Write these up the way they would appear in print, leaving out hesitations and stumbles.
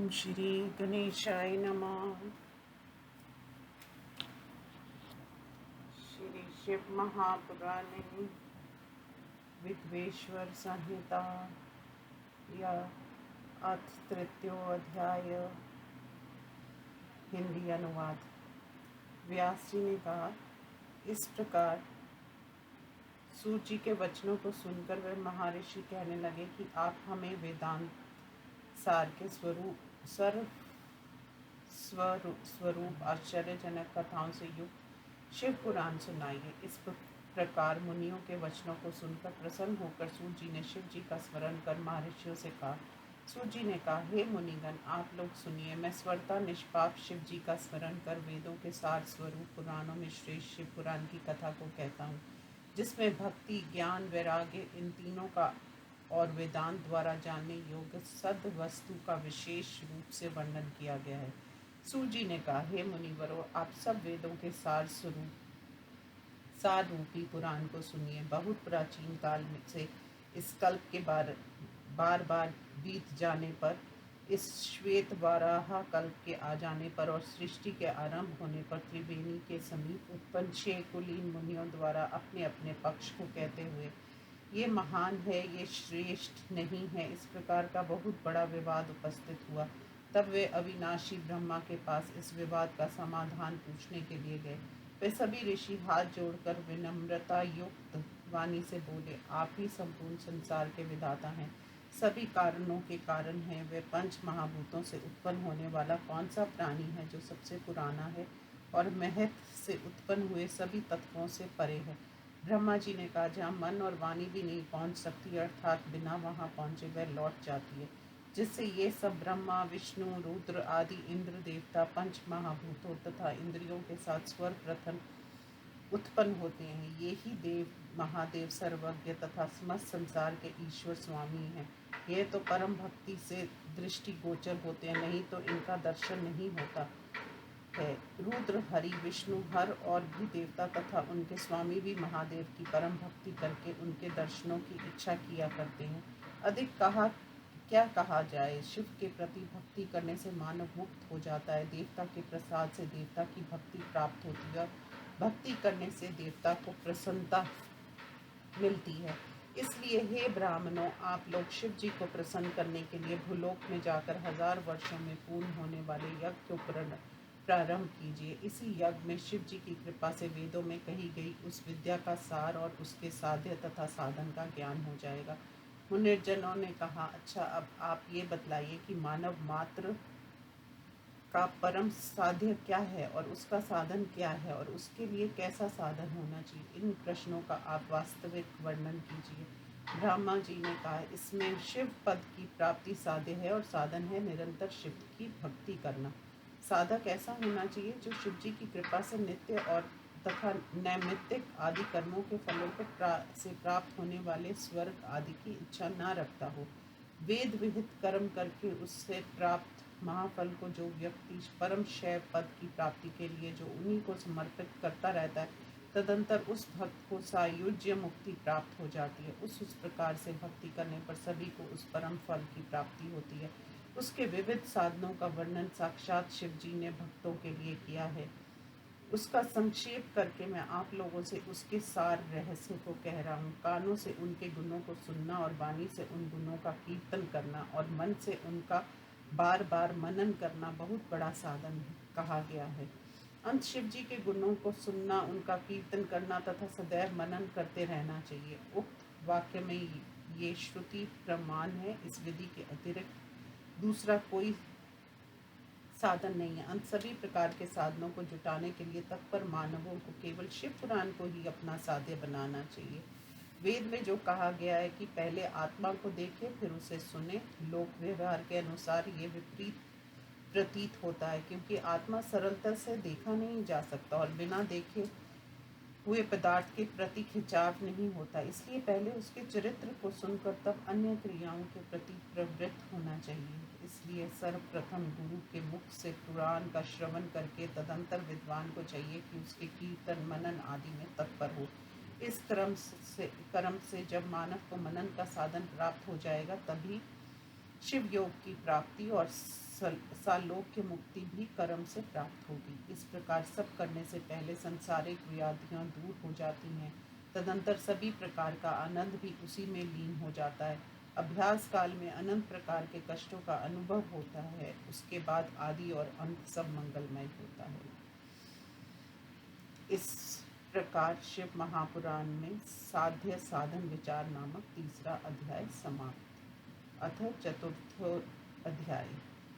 ओम श्री गणेशाय नमः। श्री शिव महापुराणे विद्वेश्वर संहिता या अथ तृतीयोध्याय। हिंदी अनुवाद। व्यास जी ने कहा, इस प्रकार सूत जी के वचनों को सुनकर वे महर्षि कहने लगे कि आप हमें वेदांत सार के स्वरूप आश्चर्यजनक कथाओं से युक्त शिव पुराण सुनाइए। इस प्रकार मुनियों के वचनों को सुनकर प्रसन्न होकर सूत जी ने शिव जी का स्मरण कर महर्षियों से कहा। सूत जी ने कहा, हे मुनिगण, आप लोग सुनिए। मैं स्वरता निष्पाप शिव जी का स्मरण कर वेदों के सार स्वरूप पुराणों में श्रेष्ठ शिव पुराण की कथा को कहता हूँ, जिसमें भक्ति, ज्ञान, वैराग्य इन तीनों का और वेदांत द्वारा जानने योग्य सद वस्तु का विशेष रूप से वर्णन किया गया है। सूत जी ने कहा, हे मुनिवरों, आप सब वेदों के सार रूपी पुराण को सुनिए। बहुत प्राचीन काल में से इस कल्प के बार बार बीत जाने पर, इस श्वेत वाराह कल्प के आ जाने पर और सृष्टि के आरंभ होने पर त्रिवेणी के समीप उत्पन्न 6 कुलीन मुनियों द्वारा अपने अपने पक्ष को कहते हुए, ये महान है, ये श्रेष्ठ नहीं है, इस प्रकार का बहुत बड़ा विवाद उपस्थित हुआ। तब वे अविनाशी ब्रह्मा के पास इस विवाद का समाधान पूछने के लिए गए। वे सभी ऋषि हाथ जोड़कर विनम्रता युक्त वाणी से बोले, आप ही संपूर्ण संसार के विधाता हैं, सभी कारणों के कारण हैं। वे पंच महाभूतों से उत्पन्न होने वाला कौन सा प्राणी है जो सबसे पुराना है और महत से उत्पन्न हुए सभी तत्वों से परे है। ब्रह्मा जी ने कहा, जहाँ मन और वाणी भी नहीं पहुँच सकती, अर्थात बिना वहाँ पहुँचे वह लौट जाती है, जिससे ये सब ब्रह्मा, विष्णु, रुद्र आदि इंद्र देवता पंच महाभूतों तथा इंद्रियों के साथ सर्वप्रथम उत्पन्न होते हैं। ये ही देव महादेव सर्वज्ञ तथा समस्त संसार के ईश्वर स्वामी हैं। यह तो परम भक्ति से दृष्टिगोचर होते हैं, नहीं तो इनका दर्शन नहीं होता है। रुद्र, हरि, विष्णु, हर और भी देवता तथा उनके स्वामी भी महादेव की परम भक्ति करके उनके दर्शनों की इच्छा किया करते हैं। अधिक क्या कहा जाए, शिव के प्रति भक्ति करने से मानव मुक्त हो जाता है। देवता के प्रसाद से देवता की भक्ति प्राप्त होती है। भक्ति करने से देवता को प्रसन्नता मिलती है। इसलिए हे ब्राह्मणों, आप लोग शिव जी को प्रसन्न करने के लिए भूलोक में जाकर 1000 वर्षों में पूर्ण होने वाले यज्ञ को प्रारंभ कीजिए। इसी यज्ञ में शिव जी की कृपा से वेदों में कही गई उस विद्या का सार और उसके साध्य तथा साधन का ज्ञान हो जाएगा। मुनिर्जनों ने कहा, अच्छा, अब आप ये बतलाइए कि मानव मात्र का परम साध्य क्या है और उसका साधन क्या है और उसके लिए कैसा साधन होना चाहिए। इन प्रश्नों का आप वास्तविक वर्णन कीजिए। ब्रह्मा जी ने कहा, इसमें शिव पद की प्राप्ति साध्य है और साधन है निरंतर शिव की भक्ति करना। साधक ऐसा होना चाहिए जो शिव जी की कृपा से नित्य और तथा नैमित्तिक आदि कर्मों के फलों को से प्राप्त होने वाले स्वर्ग आदि की इच्छा न रखता हो। वेद विहित कर्म करके उससे प्राप्त महाफल को जो व्यक्ति परम शैव पद की प्राप्ति के लिए जो उन्हीं को समर्पित करता रहता है, तदंतर उस भक्त को सायुज्य मुक्ति प्राप्त हो जाती है। उस प्रकार से भक्ति करने पर सभी को उस परम फल की प्राप्ति होती है। उसके विविध साधनों का वर्णन साक्षात शिव जी ने भक्तों के लिए किया है। उसका संक्षेप करके मैं आप लोगों से उसके सार रहस्य को कह रहा हूँ। कानों से उनके गुणों को सुनना और वाणी से उन गुणों का कीर्तन करना और मन से उनका बार बार मनन करना बहुत बड़ा साधन कहा गया है। अंत शिव जी के गुणों को सुनना, उनका कीर्तन करना तथा सदैव मनन करते रहना चाहिए। उक्त वाक्य में ये श्रुति प्रमाण है। इस विधि के अतिरिक्त दूसरा कोई साधन नहीं है। अंत सभी प्रकार के साधनों को जुटाने के लिए तत्पर मानवों को केवल शिव पुराण को ही अपना साध्य बनाना चाहिए। वेद में जो कहा गया है कि पहले आत्मा को देखे फिर उसे सुने, लोक व्यवहार के अनुसार ये विपरीत प्रतीत होता है, क्योंकि आत्मा सरलता से देखा नहीं जा सकता और बिना देखे हुए पदार्थ के प्रति खिंचाव नहीं होता। इसलिए पहले उसके चरित्र को सुनकर तब अन्य क्रियाओं के प्रति प्रवृत्त होना चाहिए। इसलिए सर्वप्रथम गुरु के मुख से पुराण का श्रवण करके तदंतर विद्वान को चाहिए कि उसके कीर्तन, मनन आदि में तत्पर हो। इस कर्म से जब मानव को मनन का साधन प्राप्त हो जाएगा, तभी शिव योग की प्राप्ति और सालोक्य मुक्ति भी कर्म से प्राप्त होगी। इस प्रकार सब करने से पहले संसारिक व्याधियां दूर हो जाती हैं। तदंतर सभी प्रकार का आनंद भी उसी में लीन हो जाता है। अभ्यास काल में अनंत प्रकार के कष्टों का अनुभव होता है, उसके बाद आदि और अंत सब मंगलमय होता है। इस प्रकार शिव महापुराण में साध्य साधन विचार नामक तीसरा अध्याय समाप्त। अथ चतुर्थ अध्याय।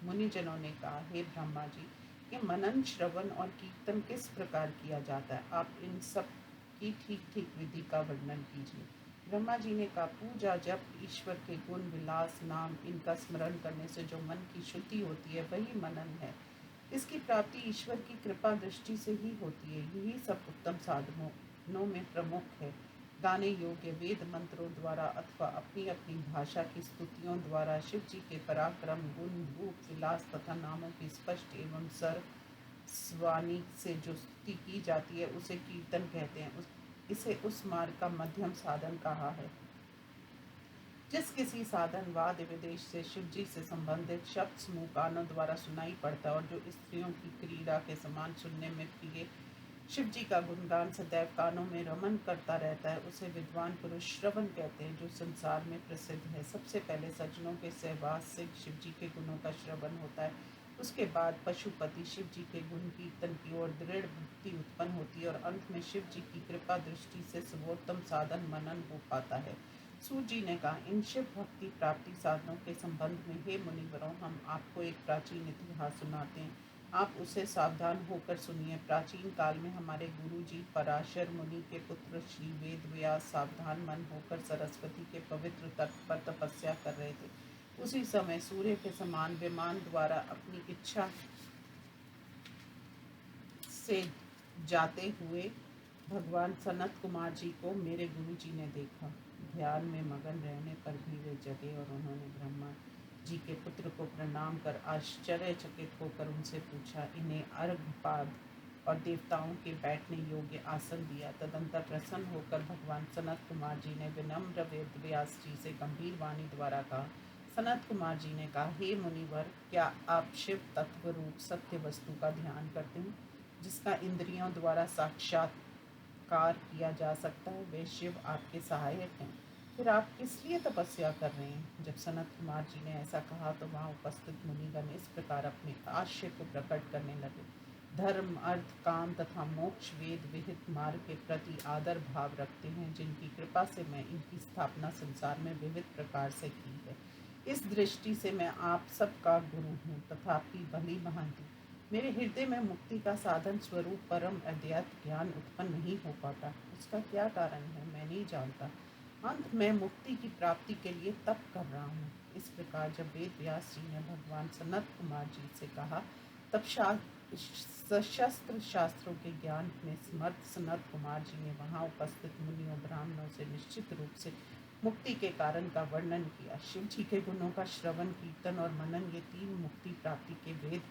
मुनिजनों ने कहा, हे ब्रह्मा जी, कि मनन, श्रवण और कीर्तन किस प्रकार किया जाता है? आप इन सब की ठीक ठीक विधि का वर्णन कीजिए। ब्रह्मा जी ने कहा, पूजा, जप, ईश्वर के गुण, विलास, नाम, इनका स्मरण करने से जो मन की शुद्धि होती है वही मनन है। इसकी प्राप्ति ईश्वर की कृपा दृष्टि से ही होती है। यही सब उत्तम साधनों में प्रमुख है। गाने योग्य वेद मंत्रों द्वारा अथवा अपनी अपनी भाषा की स्तुतियों द्वारा शिव जी के पराक्रम, गुण, रूप, विलास तथा नामों की स्पष्ट एवं सर्वस्वानी से जो स्तुति की जाती है उसे कीर्तन कहते हैं। इसे उस मार्ग का मध्यम साधन कहा है जिस किसी साधन वाद विदेश से शिव जी से संबंधित शब्द समूह कानों द्वारा सुनाई पड़ता है और जो स्त्रियों की क्रीड़ा के समान सुनने में प्रिय शिव जी का गुणगान सदैव कानों में रमन करता रहता है, उसे विद्वान पुरुष श्रवण कहते हैं, जो संसार में प्रसिद्ध है। सबसे पहले सज्जनों के सहवास से शिव जी के गुणों का श्रवण होता है। उसके बाद पशुपति शिव जी के गुण कीर्तन की ओर दृढ़ भक्ति उत्पन्न होती है और अंत में शिव जी की कृपा दृष्टि से सर्वोत्तम साधन मनन हो पाता है। सूत जी ने कहा, इन शिव भक्ति प्राप्ति साधनों के संबंध में हे मुनिवरों, हम आपको एक प्राचीन इतिहास सुनाते हैं। आप उसे सावधान होकर सुनिए। प्राचीन काल में हमारे गुरु जी पराशर मुनि के पुत्र श्री वेद व्यास सावधान मन होकर सरस्वती के पवित्र तट पर तपस्या कर रहे थे। उसी समय सूर्य के समान विमान द्वारा अपनी इच्छा से जाते हुए भगवान सनत कुमार जी को मेरे गुरु जी ने देखा। ध्यान में मगन रहने पर भी वे जगे और उन्होंने ब्रह्मा जी के पुत्र को प्रणाम कर आश्चर्यचकित होकर उनसे पूछा। इन्हें अर्घपाद और देवताओं के बैठने योग्य आसन दिया। तदंतर प्रसन्न होकर भगवान सनत कुमार जी ने विनम्र वेद व्यास जी से गंभीर वाणी द्वारा कहा। सनत कुमार जी ने कहा, हे मुनिवर, क्या आप शिव तत्व रूप सत्य वस्तु का ध्यान करते हैं, जिसका इंद्रियों द्वारा साक्षात्कार किया जा सकता है? वे शिव आपके सहायक हैं, फिर आप किस लिए तपस्या कर रहे हैं? जब सनत कुमार जी ने ऐसा कहा तो वहाँ उपस्थित मुनिगण इस प्रकार अपने आश्चर्य को प्रकट करने लगे। धर्म, अर्थ, काम तथा मोक्ष वेद विहित मार्ग के प्रति आदर भाव रखते हैं, जिनकी कृपा से मैं इनकी स्थापना संसार में विविध प्रकार से की है। इस दृष्टि से मैं आप सबका गुरु हूँ, तथापि भली भांति मेरे हृदय में मुक्ति का साधन स्वरूप परम अद्वैत ज्ञान उत्पन्न नहीं हो पाता। उसका क्या कारण है मैं नहीं जानता। अंत में मुक्ति की प्राप्ति के लिए तप कर रहा हूँ। इस प्रकार जब वेद व्यास जी ने भगवान सनत कुमार जी से कहा, तब सशस्त्र शास्त्रों के ज्ञान में समर्थ सनत कुमार जी ने वहाँ उपस्थित मुनियों ब्राह्मणों से निश्चित रूप से मुक्ति के कारण का वर्णन किया। शिव जी के गुणों का श्रवण, कीर्तन और मनन, ये तीन मुक्ति प्राप्ति के वेद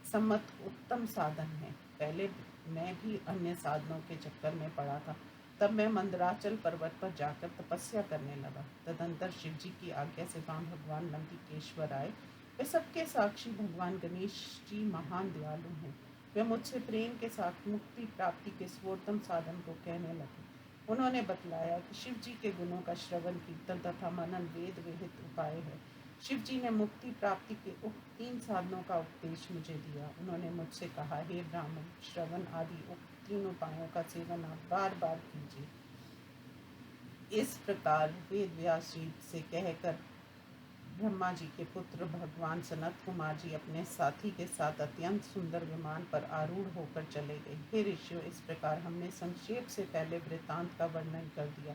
सम्मत उत्तम साधन है। पहले मैं भी अन्य साधनों के चक्कर में पड़ा था। तब मैं मंदराचल पर्वत पर जाकर तपस्या करने लगा। तदंतर शिव जी की आज्ञा से वहाँ भगवान नंदिकेश्वर आए। वे सबके साक्षी भगवान गणेश जी महान दयालु हैं। वे मुझसे प्रेम के साथ मुक्ति प्राप्ति के सर्वोत्तम साधन को कहने लगे। उन्होंने बतलाया कि शिव जी के गुणों का श्रवण, कीर्तन तथा मनन वेद विहित उपाय है। शिव जी ने मुक्ति प्राप्ति के उक्त तीन साधनों का उपदेश मुझे दिया। उन्होंने मुझसे कहा, हे ब्राह्मण, श्रवण आदि उक्त तीन उपायों का सेवन आप बार बार कीजिए। इस प्रकार वेद व्यास जी से कहकर ब्रह्मा जी के पुत्र भगवान सनत कुमार जी अपने साथी के साथ अत्यंत सुंदर विमान पर आरूढ़ होकर चले गए। हे ऋषियों, इस प्रकार हमने संक्षेप से पहले वृत्तांत का वर्णन कर दिया।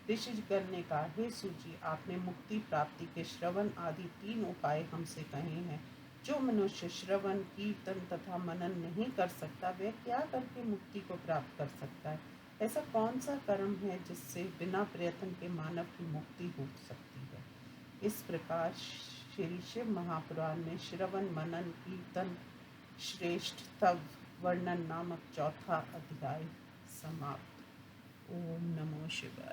ऋषिगण ने कहा, हे सूजी, आपने मुक्ति प्राप्ति के श्रवण आदि तीन उपाय हमसे कहे हैं। जो मनुष्य श्रवण, कीर्तन तथा मनन नहीं कर सकता, वह क्या करके मुक्ति को प्राप्त कर सकता है? ऐसा कौन सा कर्म है जिससे बिना प्रयत्न के मानव की मुक्ति हो सकती है? इस प्रकार श्री शिव महापुराण में श्रवण, मनन, कीर्तन श्रेष्ठ तव वर्णन नामक चौथा अध्याय समाप्त। ओम नमो शिवाय।